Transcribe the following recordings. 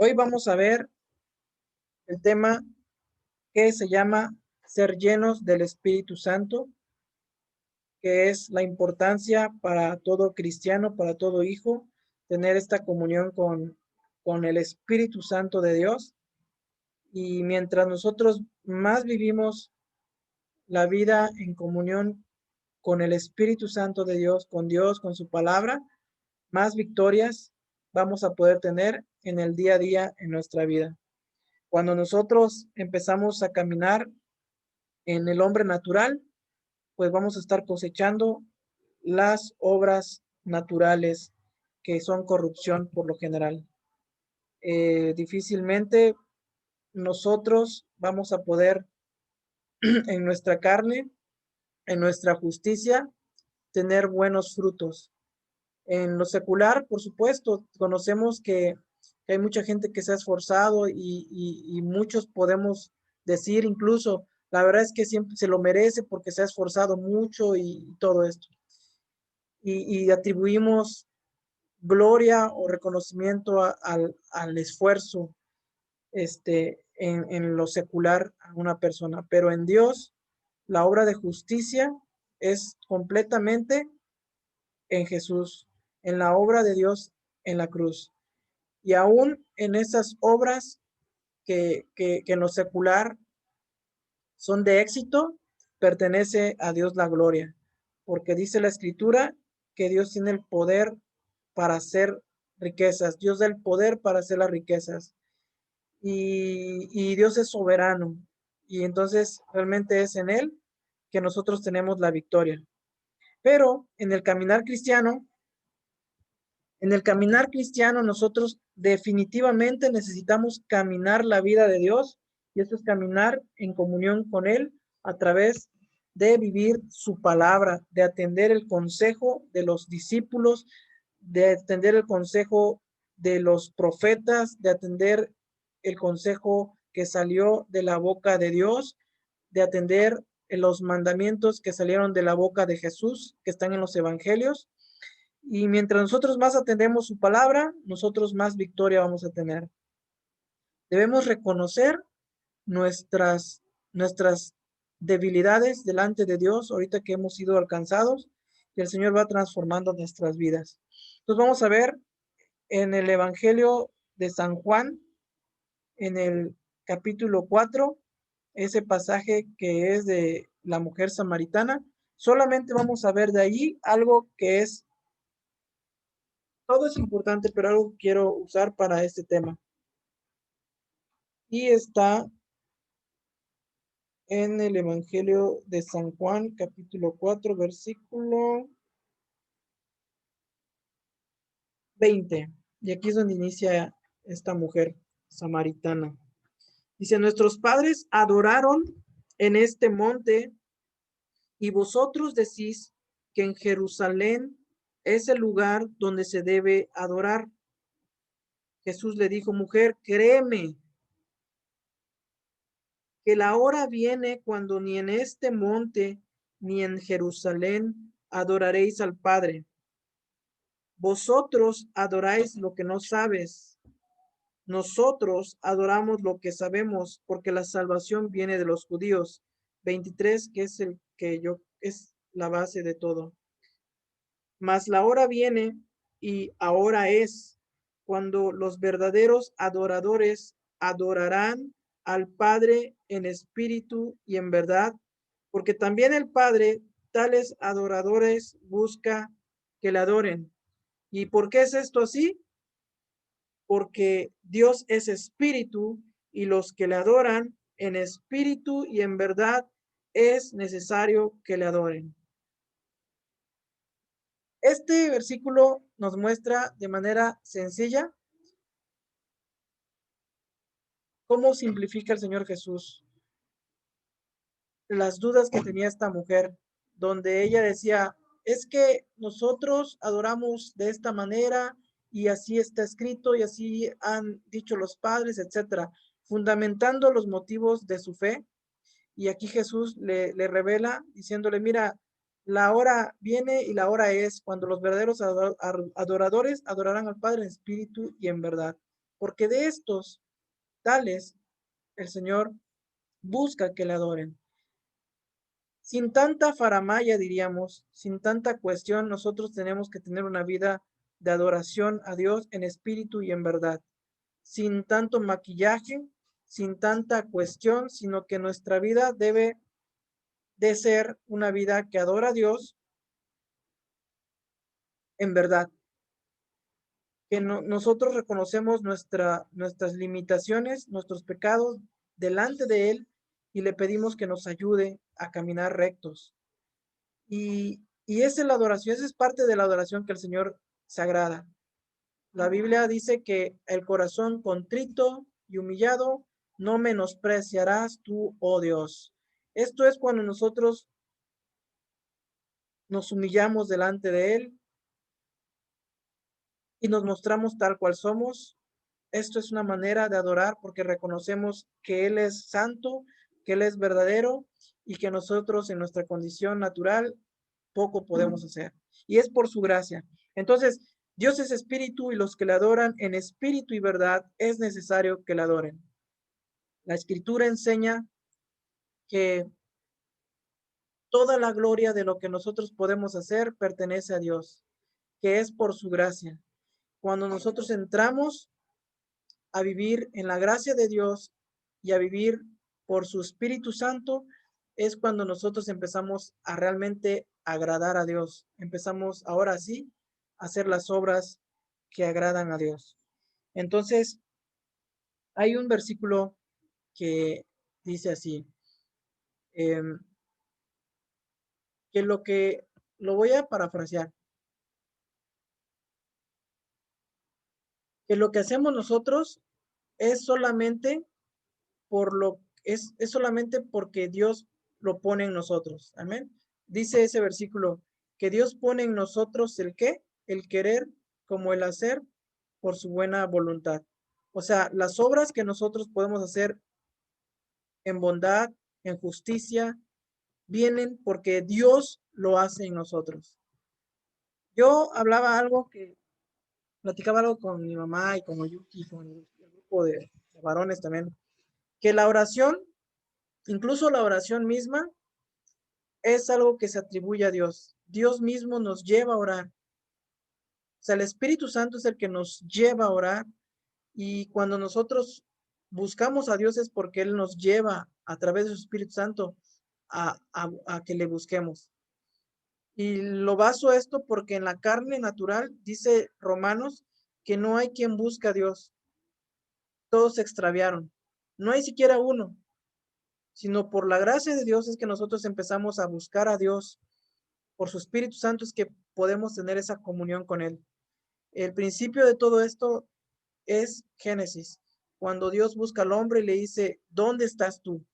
Hoy vamos a ver el tema que se llama ser llenos del Espíritu Santo, que es la importancia para todo cristiano, para todo hijo, tener esta comunión con el Espíritu Santo de Dios. Y mientras nosotros más vivimos la vida en comunión con el Espíritu Santo de Dios, con su palabra, más victorias vamos a poder tener en el día a día en nuestra vida. Cuando nosotros empezamos a caminar en el hombre natural, pues vamos a estar cosechando las obras naturales que son corrupción por lo general. Difícilmente nosotros vamos a poder en nuestra carne, en nuestra justicia, tener buenos frutos. En lo secular, por supuesto, conocemos que hay mucha gente que se ha esforzado y muchos podemos decir incluso, la verdad es que siempre se lo merece porque se ha esforzado mucho y todo esto. Y atribuimos gloria o reconocimiento al esfuerzo en lo secular a una persona, pero en Dios la obra de justicia es completamente en Jesús, en la obra de Dios en la cruz. Y aún en esas obras que en lo secular son de éxito, pertenece a Dios la gloria, porque dice la Escritura que Dios tiene el poder para hacer riquezas, Dios da el poder para hacer las riquezas y Dios es soberano y entonces realmente es en Él que nosotros tenemos la victoria. Pero en el caminar cristiano nosotros definitivamente necesitamos caminar la vida de Dios y eso es caminar en comunión con Él a través de vivir su palabra, de atender el consejo de los discípulos, de atender el consejo de los profetas, de atender el consejo que salió de la boca de Dios, de atender los mandamientos que salieron de la boca de Jesús, que están en los evangelios. Y mientras nosotros más atendemos su palabra, nosotros más victoria vamos a tener. Debemos reconocer nuestras debilidades delante de Dios, ahorita que hemos sido alcanzados, y el Señor va transformando nuestras vidas. Entonces vamos a ver en el Evangelio de San Juan, en el capítulo 4, ese pasaje que es de la mujer samaritana. Solamente vamos a ver de allí algo que es todo es importante, pero algo quiero usar para este tema. Y está en el Evangelio de San Juan, capítulo 4, versículo 20. Y aquí es donde inicia esta mujer samaritana. Dice, nuestros padres adoraron en este monte y vosotros decís que en Jerusalén es el lugar donde se debe adorar. Jesús le dijo, mujer, créeme que la hora viene cuando ni en este monte ni en Jerusalén adoraréis al Padre. Vosotros adoráis lo que no sabes. Nosotros adoramos lo que sabemos, porque la salvación viene de los judíos. 23, que es el que yo es la base de todo. Mas la hora viene y ahora es cuando los verdaderos adoradores adorarán al Padre en espíritu y en verdad, porque también el Padre tales adoradores busca que le adoren. ¿Y por qué es esto así? Porque Dios es espíritu y los que le adoran en espíritu y en verdad es necesario que le adoren. Este versículo nos muestra de manera sencilla cómo simplifica el Señor Jesús las dudas que tenía esta mujer, donde ella decía, es que nosotros adoramos de esta manera y así está escrito y así han dicho los padres, etcétera, fundamentando los motivos de su fe. Y aquí Jesús le revela diciéndole, mira, la hora viene y la hora es cuando los verdaderos adoradores adorarán al Padre en espíritu y en verdad. porque de estos tales el Señor busca que le adoren. Sin tanta faramaya, diríamos, sin tanta cuestión, nosotros tenemos que tener una vida de adoración a Dios en espíritu y en verdad, sin tanto maquillaje, sin tanta cuestión, sino que nuestra vida debe de ser una vida que adora a Dios en verdad, que nosotros reconocemos nuestras limitaciones, nuestros pecados delante de Él y le pedimos que nos ayude a caminar rectos. Y esa es la adoración, esa es parte de la adoración que el Señor se agrada. La Biblia dice que el corazón contrito y humillado no menospreciarás tú, oh Dios. Esto es cuando nosotros nos humillamos delante de Él y nos mostramos tal cual somos. Esto es una manera de adorar porque reconocemos que Él es santo, que Él es verdadero y que nosotros en nuestra condición natural poco podemos hacer. Y es por su gracia. Entonces, Dios es espíritu y los que le adoran en espíritu y verdad es necesario que le adoren. La escritura enseña que toda la gloria de lo que nosotros podemos hacer pertenece a Dios, que es por su gracia. Cuando nosotros entramos a vivir en la gracia de Dios y a vivir por su Espíritu Santo, es cuando nosotros empezamos a realmente agradar a Dios. Empezamos ahora sí a hacer las obras que agradan a Dios. Entonces, hay un versículo que dice así, eh, que lo voy a parafrasear, que lo que hacemos nosotros es solamente es solamente porque Dios lo pone en nosotros. Amén. Dice ese versículo, que Dios pone en nosotros el qué, el querer como el hacer por su buena voluntad. O sea, las obras que nosotros podemos hacer en bondad, en justicia, vienen porque Dios lo hace en nosotros. Yo hablaba algo platicaba algo con mi mamá y con Yuki, con el grupo de varones también, que la oración, incluso la oración misma, es algo que se atribuye a Dios. Dios mismo nos lleva a orar. O sea, el Espíritu Santo es el que nos lleva a orar y cuando nosotros buscamos a Dios es porque Él nos lleva a través de su Espíritu Santo a que le busquemos. Y lo baso esto porque en la carne natural, dice Romanos, que no hay quien busque a Dios. Todos se extraviaron. No hay siquiera uno, sino por la gracia de Dios es que nosotros empezamos a buscar a Dios. Por su Espíritu Santo es que podemos tener esa comunión con Él. El principio de todo esto es Génesis, cuando Dios busca al hombre y le dice, ¿dónde estás tú?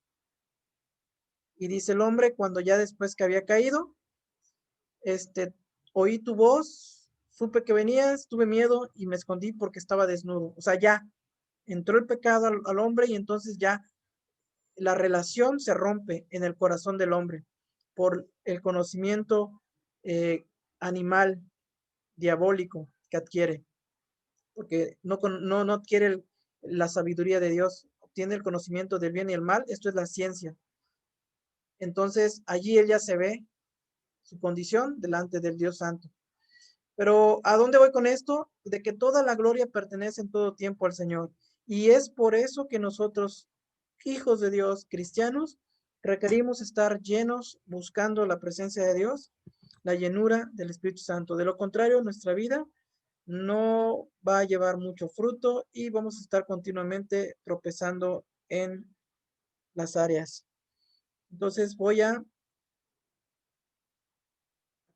Y dice el hombre, cuando ya después que había caído, oí tu voz, supe que venías, tuve miedo y me escondí porque estaba desnudo. O sea, ya entró el pecado al hombre y entonces ya la relación se rompe en el corazón del hombre por el conocimiento eh, animal, diabólico que adquiere, porque no adquiere la sabiduría de Dios, obtiene el conocimiento del bien y el mal, esto es la ciencia. Entonces allí ella se ve su condición delante del Dios Santo. Pero ¿a dónde voy con esto? De que toda la gloria pertenece en todo tiempo al Señor. Y es por eso que nosotros, hijos de Dios, cristianos, requerimos estar llenos buscando la presencia de Dios, la llenura del Espíritu Santo. De lo contrario, nuestra vida no va a llevar mucho fruto y vamos a estar continuamente tropezando en las áreas. Entonces voy a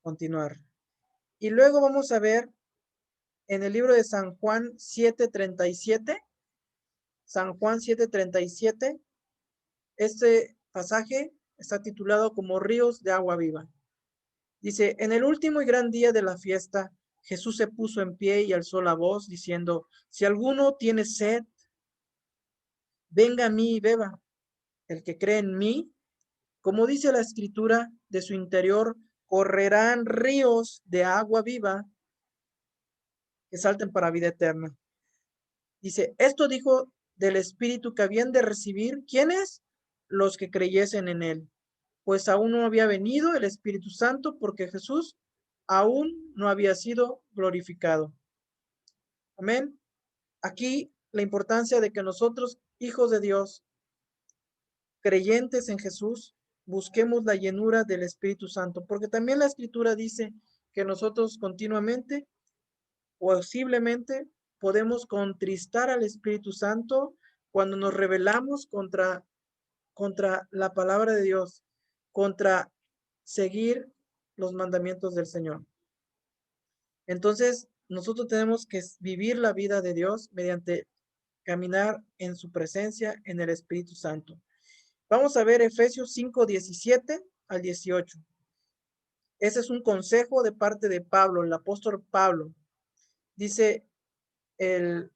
continuar. Y luego vamos a ver en el libro de San Juan 7:37, San Juan 7:37, este pasaje está titulado como Ríos de agua viva. Dice, en el último y gran día de la fiesta, Jesús se puso en pie y alzó la voz diciendo, si alguno tiene sed, venga a mí y beba. El que cree en mí, como dice la escritura, de su interior correrán ríos de agua viva que salten para vida eterna. Dice, esto dijo del Espíritu que habían de recibir, ¿quiénes? Los que creyesen en él. Pues aún no había venido el Espíritu Santo porque Jesús aún no había sido glorificado. Amén. Aquí la importancia de que nosotros, hijos de Dios, creyentes en Jesús, busquemos la llenura del Espíritu Santo, porque también la Escritura dice que nosotros continuamente, posiblemente, podemos contristar al Espíritu Santo cuando nos rebelamos contra la palabra de Dios, contra seguir los mandamientos del Señor. Entonces, nosotros tenemos que vivir la vida de Dios mediante caminar en su presencia en el Espíritu Santo. Vamos a ver Efesios 5, 17 al 18. Ese es un consejo de parte de Pablo, el apóstol Pablo. Dice el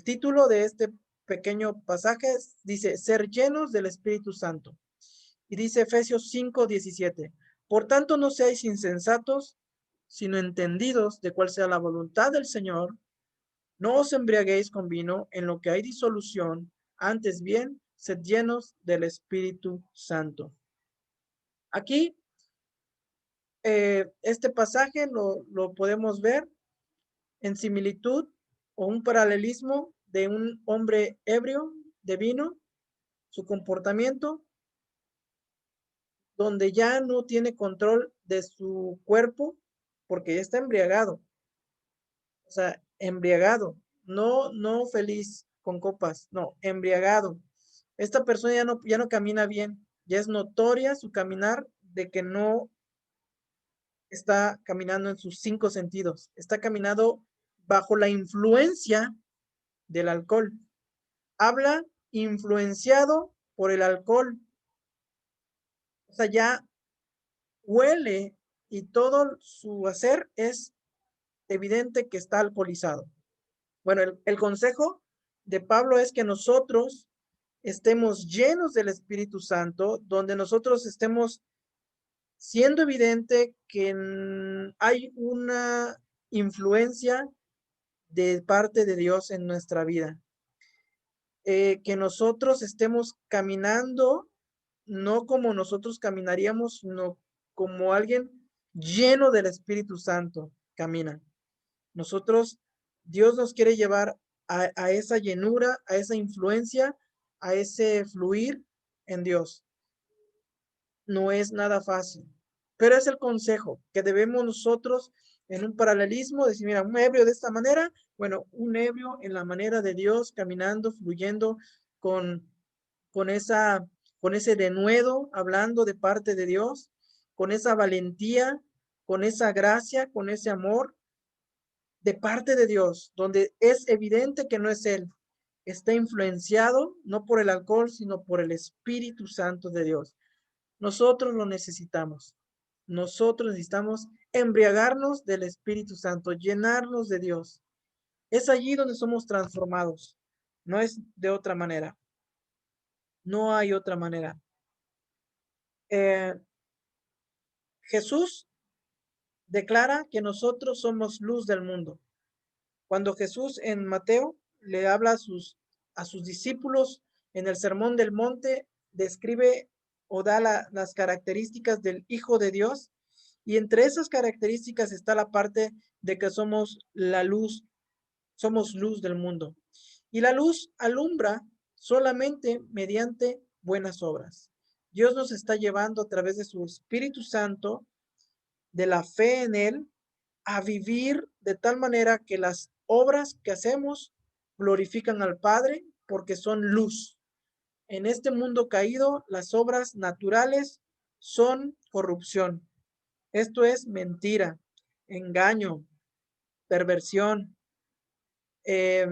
título de este pequeño pasaje, dice, ser llenos del Espíritu Santo. Y dice Efesios 5, 17. Por tanto, no seáis insensatos, sino entendidos de cuál sea la voluntad del Señor. No os embriaguéis con vino en lo que hay disolución, antes bien, sed llenos del Espíritu Santo. Aquí, este pasaje lo podemos ver en similitud o un paralelismo de un hombre ebrio de vino, su comportamiento, donde ya no tiene control de su cuerpo porque ya está embriagado. O sea, embriagado, no feliz con copas, no, embriagado. Esta persona ya no camina bien, ya es notoria su caminar de que no está caminando en sus 5 sentidos, está caminando bajo la influencia del alcohol. Habla influenciado por el alcohol. O sea, ya huele y todo su hacer es evidente que está alcoholizado. Bueno, el consejo de Pablo es que nosotros estemos llenos del Espíritu Santo, donde nosotros estemos siendo evidente que hay una influencia de parte de Dios en nuestra vida. Que nosotros estemos caminando, no como nosotros caminaríamos, sino como alguien lleno del Espíritu Santo camina. Nosotros, Dios nos quiere llevar a esa llenura, a esa influencia, a ese fluir en Dios. No es nada fácil, pero es el consejo que debemos nosotros en un paralelismo decir, mira, un ebrio de esta manera, bueno, un ebrio en la manera de Dios, caminando, fluyendo con, con esa, con ese denuedo, hablando de parte de Dios, con esa valentía, con esa gracia, con ese amor de parte de Dios, donde es evidente que no es Él, está influenciado no por el alcohol, sino por el Espíritu Santo de Dios. Nosotros lo necesitamos. Nosotros necesitamos embriagarnos del Espíritu Santo, llenarnos de Dios. Es allí donde somos transformados. No es de otra manera. No hay otra manera. Jesús declara que nosotros somos luz del mundo. Cuando Jesús en Mateo le habla a sus discípulos en el Sermón del Monte, describe o da las características del Hijo de Dios, y entre esas características está la parte de que somos la luz, somos luz del mundo. Y la luz alumbra solamente mediante buenas obras. Dios nos está llevando a través de su Espíritu Santo, de la fe en Él, a vivir de tal manera que las obras que hacemos glorifican al Padre porque son luz. En este mundo caído, las obras naturales son corrupción. Esto es mentira, engaño, perversión, eh,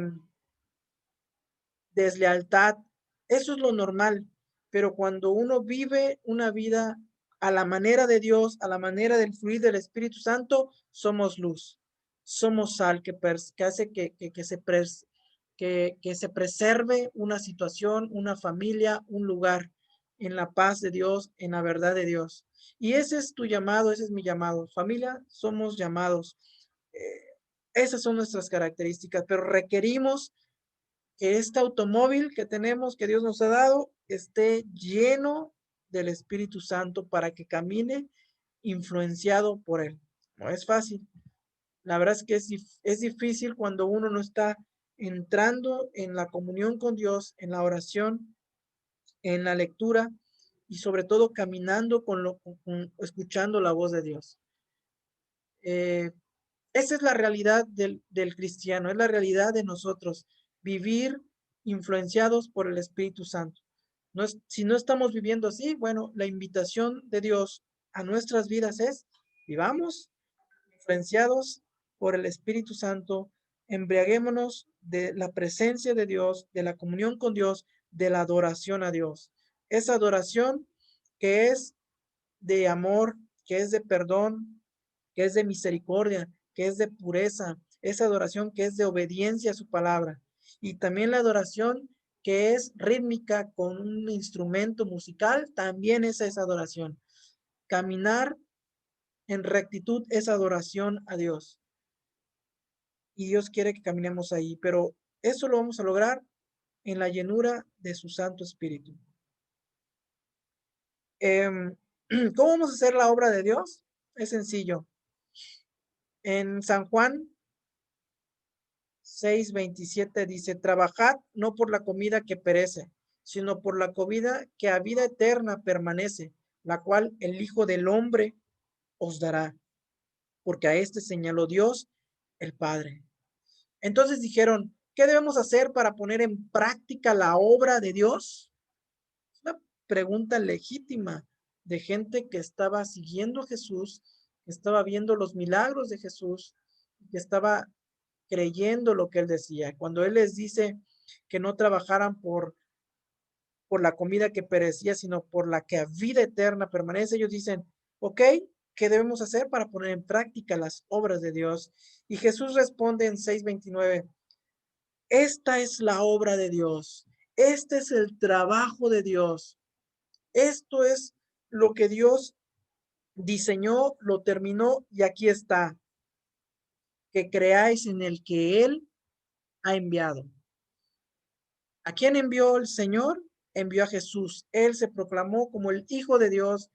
deslealtad. Eso es lo normal. Pero cuando uno vive una vida a la manera de Dios, a la manera del fluir del Espíritu Santo, somos luz. Somos sal que hace que se preserve una situación, una familia, un lugar en la paz de Dios, en la verdad de Dios. Y ese es tu llamado, ese es mi llamado. Familia, somos llamados. Eh, Esas son nuestras características, pero requerimos que este automóvil que tenemos, que Dios nos ha dado, esté lleno del Espíritu Santo para que camine influenciado por él. No es fácil. La verdad es que es difícil cuando uno no está entrando en la comunión con Dios, en la oración, en la lectura y sobre todo caminando escuchando la voz de Dios. Eh, Esa es la realidad del cristiano, es la realidad de nosotros, vivir influenciados por el Espíritu Santo. Si no estamos viviendo así, bueno, la invitación de Dios a nuestras vidas es, vivamos influenciados por el Espíritu Santo, embriaguémonos de la presencia de Dios, de la comunión con Dios, de la adoración a Dios. Esa adoración que es de amor, que es de perdón, que es de misericordia, que es de pureza, esa adoración que es de obediencia a su palabra. Y también la adoración que es rítmica con un instrumento musical, también es esa adoración. Caminar en rectitud es adoración a Dios. Y Dios quiere que caminemos ahí, pero eso lo vamos a lograr en la llenura de su Santo Espíritu. ¿Cómo vamos a hacer la obra de Dios? Es sencillo. En San Juan 6:27 dice, trabajad no por la comida que perece, sino por la comida que a vida eterna permanece, la cual el Hijo del Hombre os dará, porque a este señaló Dios el Padre. Entonces dijeron, ¿qué debemos hacer para poner en práctica la obra de Dios? Es una pregunta legítima de gente que estaba siguiendo a Jesús, que estaba viendo los milagros de Jesús, que estaba creyendo lo que él decía. Cuando él les dice que no trabajaran por la comida que perecía, sino por la que a vida eterna permanece, ellos dicen, ok, ¿qué debemos hacer para poner en práctica las obras de Dios? Y Jesús responde en 6:29, esta es la obra de Dios, este es el trabajo de Dios, esto es lo que Dios diseñó, lo terminó y aquí está, que creáis en el que Él ha enviado. ¿A quién envió el Señor? Envió a Jesús. Él se proclamó como el Hijo de Dios,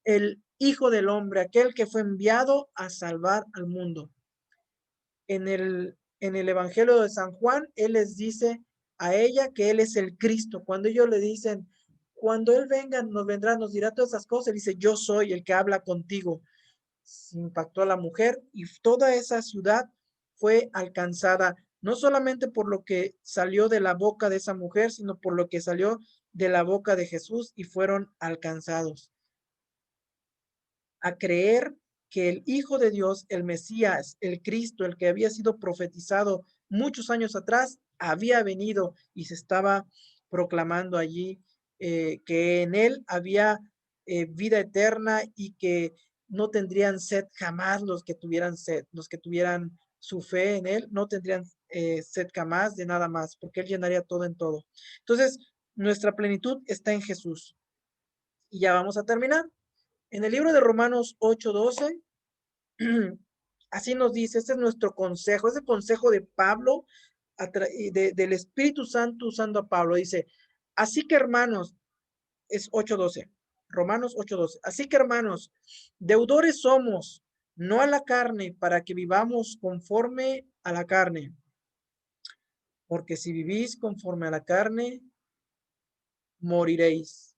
el Hijo del Hombre, aquel que fue enviado a salvar al mundo. En el Evangelio de San Juan, Él les dice a ella que Él es el Cristo. Cuando ellos le dicen, cuando Él venga, nos vendrá, nos dirá todas esas cosas, Él dice, yo soy el que habla contigo. Se impactó a la mujer y toda esa ciudad fue alcanzada, no solamente por lo que salió de la boca de esa mujer, sino por lo que salió de la boca de Jesús y fueron alcanzados a creer que el Hijo de Dios, el Mesías, el Cristo, el que había sido profetizado muchos años atrás, había venido y se estaba proclamando allí que en él había vida eterna y que no tendrían sed jamás los que tuvieran sed, los que tuvieran su fe en él, no tendrían sed jamás de nada más, porque él llenaría todo en todo. Entonces, nuestra plenitud está en Jesús. Y ya vamos a terminar. En el libro de Romanos 8:12, así nos dice, este es nuestro consejo, es el consejo de Pablo, del Espíritu Santo usando a Pablo. Dice, así que hermanos, es 8:12, Romanos 8:12, así que hermanos, deudores somos, no a la carne, para que vivamos conforme a la carne. Porque si vivís conforme a la carne, moriréis.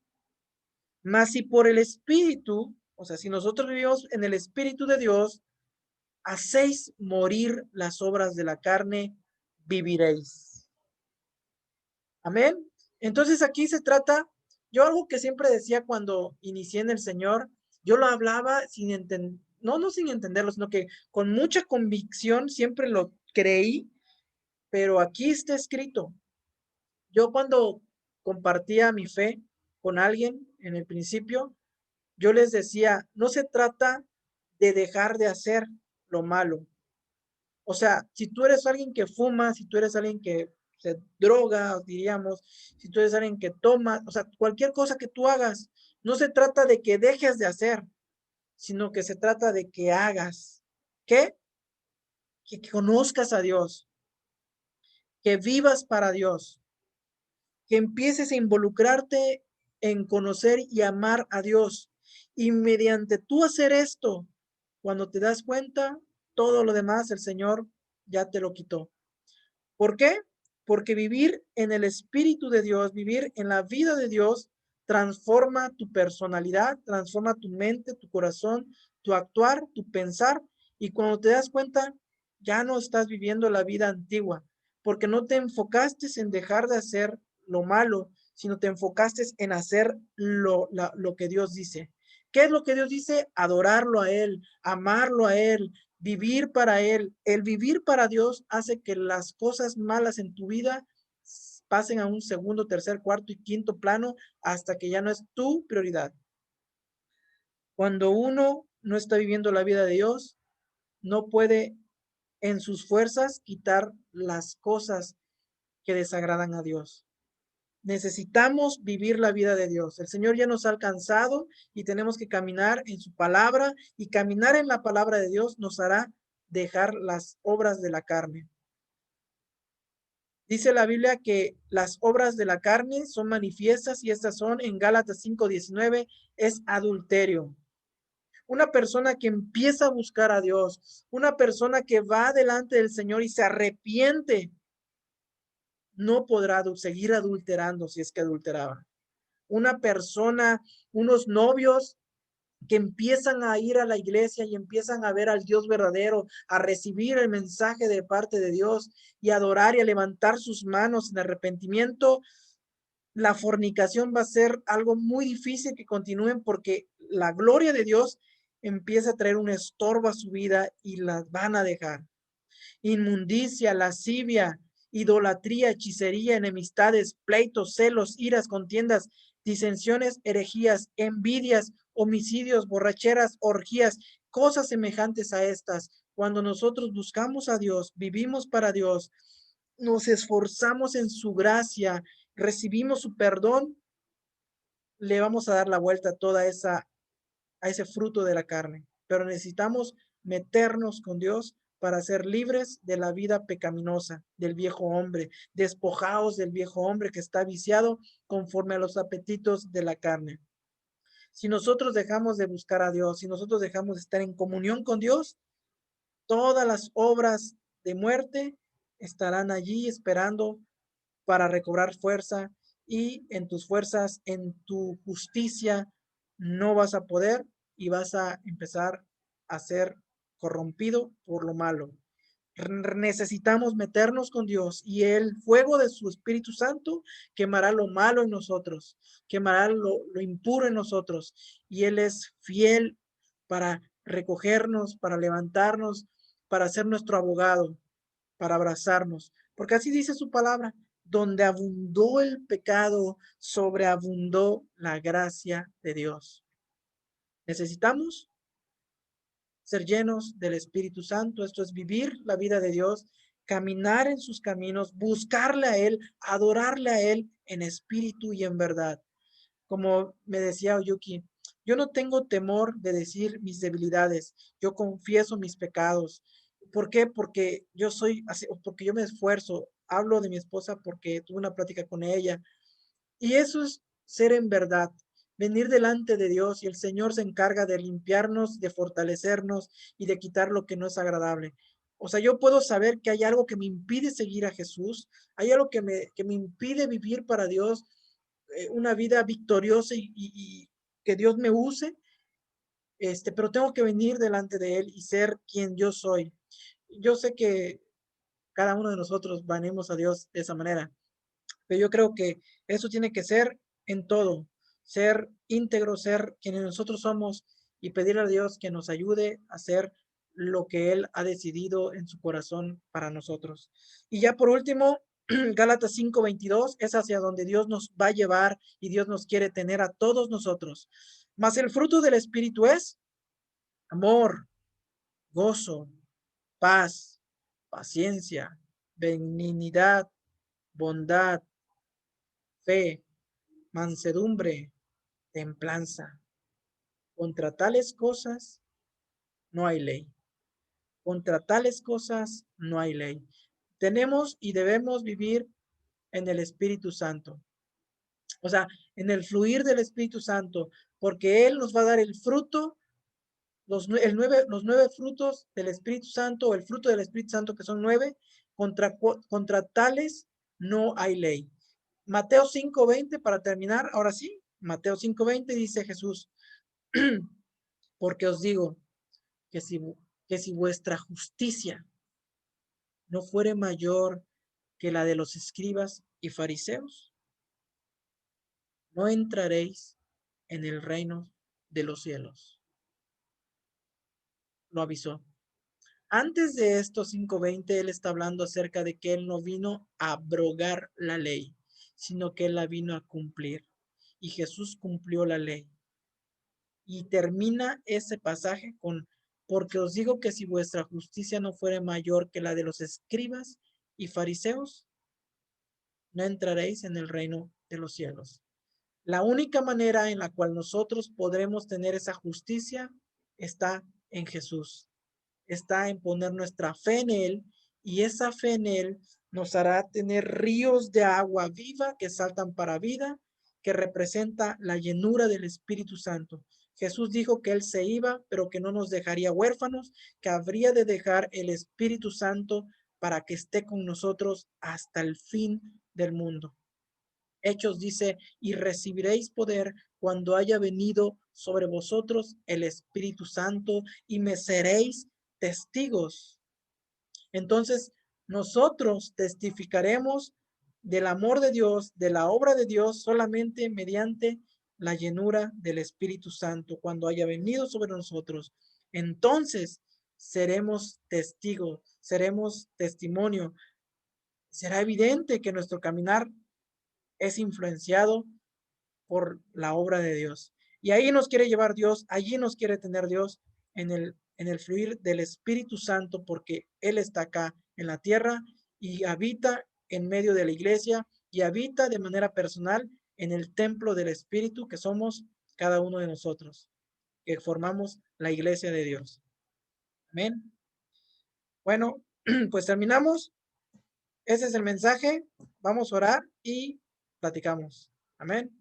Mas si por el Espíritu, o sea, si nosotros vivimos en el Espíritu de Dios, hacéis morir las obras de la carne, viviréis. Amén. Entonces aquí se trata, yo algo que siempre decía cuando inicié en el Señor, yo lo hablaba sin entender, no sin entenderlo, sino que con mucha convicción siempre lo creí, pero aquí está escrito. Yo cuando compartía mi fe con alguien en el principio, yo les decía, no se trata de dejar de hacer lo malo. O sea, si tú eres alguien que fuma, si tú eres alguien que se droga, diríamos, si tú eres alguien que toma, o sea, cualquier cosa que tú hagas, no se trata de que dejes de hacer, sino que se trata de que hagas. ¿Qué? Que conozcas a Dios, que vivas para Dios, que empieces a involucrarte en conocer y amar a Dios. Y mediante tú hacer esto, cuando te das cuenta, todo lo demás el Señor ya te lo quitó. ¿Por qué? Porque vivir en el Espíritu de Dios, vivir en la vida de Dios, transforma tu personalidad, transforma tu mente, tu corazón, tu actuar, tu pensar. Y cuando te das cuenta, ya no estás viviendo la vida antigua, porque no te enfocaste en dejar de hacer lo malo, sino te enfocaste en hacer lo que Dios dice. ¿Qué es lo que Dios dice? Adorarlo a Él, amarlo a Él, vivir para Él. El vivir para Dios hace que las cosas malas en tu vida pasen a un segundo, tercer, cuarto y quinto plano hasta que ya no es tu prioridad. Cuando uno no está viviendo la vida de Dios, no puede en sus fuerzas quitar las cosas que desagradan a Dios. Necesitamos vivir la vida de Dios. El Señor ya nos ha alcanzado y tenemos que caminar en su palabra, y caminar en la palabra de Dios nos hará dejar las obras de la carne. Dice la Biblia que las obras de la carne son manifiestas, y estas son en Gálatas 5:19, es adulterio. Una persona que empieza a buscar a Dios, una persona que va delante del Señor y se arrepiente, no podrá seguir adulterando si es que adulteraba. Una persona, unos novios que empiezan a ir a la iglesia y empiezan a ver al Dios verdadero, a recibir el mensaje de parte de Dios y a adorar y a levantar sus manos en arrepentimiento, la fornicación va a ser algo muy difícil que continúen, porque la gloria de Dios empieza a traer un estorbo a su vida y las van a dejar. Inmundicia, lascivia, idolatría, hechicería, enemistades, pleitos, celos, iras, contiendas, disensiones, herejías, envidias, homicidios, borracheras, orgías, cosas semejantes a estas. Cuando nosotros buscamos a Dios, vivimos para Dios, nos esforzamos en su gracia, recibimos su perdón, le vamos a dar la vuelta a a ese fruto de la carne. Pero necesitamos meternos con Dios para ser libres de la vida pecaminosa del viejo hombre, despojados del viejo hombre que está viciado conforme a los apetitos de la carne. Si nosotros dejamos de buscar a Dios, si nosotros dejamos de estar en comunión con Dios, todas las obras de muerte estarán allí esperando para recobrar fuerza, y en tus fuerzas, en tu justicia, no vas a poder, y vas a empezar a ser corrompido por lo malo. Necesitamos meternos con Dios, y el fuego de su Espíritu Santo quemará lo malo en nosotros, quemará lo impuro en nosotros, y Él es fiel para recogernos, para levantarnos, para ser nuestro abogado, para abrazarnos, porque así dice su palabra: donde abundó el pecado, sobreabundó la gracia de Dios. Necesitamos ser llenos del Espíritu Santo. Esto es vivir la vida de Dios, caminar en sus caminos, buscarle a Él, adorarle a Él en espíritu y en verdad. Como me decía Oyuki, yo no tengo temor de decir mis debilidades, yo confieso mis pecados. ¿Por qué? Porque yo soy así, porque yo me esfuerzo. Hablo de mi esposa porque tuve una plática con ella, y eso es ser en verdad, venir delante de Dios, y el Señor se encarga de limpiarnos, de fortalecernos y de quitar lo que no es agradable. O sea, yo puedo saber que hay algo que me impide seguir a Jesús, hay algo que me impide vivir para Dios, una vida victoriosa, y que Dios me use, pero tengo que venir delante de Él y ser quien yo soy. Yo sé que cada uno de nosotros vanemos a Dios de esa manera, pero yo creo que eso tiene que ser en todo, ser íntegro, ser quienes nosotros somos, y pedir a Dios que nos ayude a hacer lo que Él ha decidido en su corazón para nosotros. Y ya por último, Gálatas 5:22 es hacia donde Dios nos va a llevar, y Dios nos quiere tener a todos nosotros. Mas el fruto del Espíritu es amor, gozo, paz, paciencia, benignidad, bondad, fe, mansedumbre, templanza. Contra tales cosas no hay ley. Contra tales cosas no hay ley. tenemos y debemos vivir en el Espíritu Santo. O sea, en el fluir del Espíritu Santo, porque Él nos va a dar el fruto, los 9 frutos del Espíritu Santo, o el fruto del Espíritu Santo, que son 9, contra tales no hay ley. Mateo 5:20, para terminar, ahora sí, Mateo 5:20 dice Jesús, porque os digo que si vuestra justicia no fuere mayor que la de los escribas y fariseos, no entraréis en el reino de los cielos. Lo avisó. Antes de estos 5:20, él está hablando acerca de que él no vino a abrogar la ley, sino que él la vino a cumplir. Y Jesús cumplió la ley. Y termina ese pasaje con, porque os digo que si vuestra justicia no fuere mayor que la de los escribas y fariseos, no entraréis en el reino de los cielos. La única manera en la cual nosotros podremos tener esa justicia está en Jesús, está en poner nuestra fe en Él, y esa fe en Él nos hará tener ríos de agua viva que saltan para vida, que representa la llenura del Espíritu Santo. Jesús dijo que Él se iba, pero que no nos dejaría huérfanos, que habría de dejar el Espíritu Santo para que esté con nosotros hasta el fin del mundo. Hechos dice, y recibiréis poder cuando haya venido sobre vosotros el Espíritu Santo, y me seréis testigos. Entonces, nosotros testificaremos del amor de Dios, de la obra de Dios, solamente mediante la llenura del Espíritu Santo, cuando haya venido sobre nosotros. Entonces, seremos testigos, seremos testimonio. Será evidente que nuestro caminar es influenciado por la obra de Dios. Y ahí nos quiere llevar Dios, allí nos quiere tener Dios en el fluir del Espíritu Santo, porque Él está acá en la tierra y habita en medio de la iglesia y habita de manera personal en el templo del Espíritu que somos cada uno de nosotros, que formamos la iglesia de Dios. Amén. Bueno, pues terminamos. Ese es el mensaje. Vamos a orar y platicamos. Amén.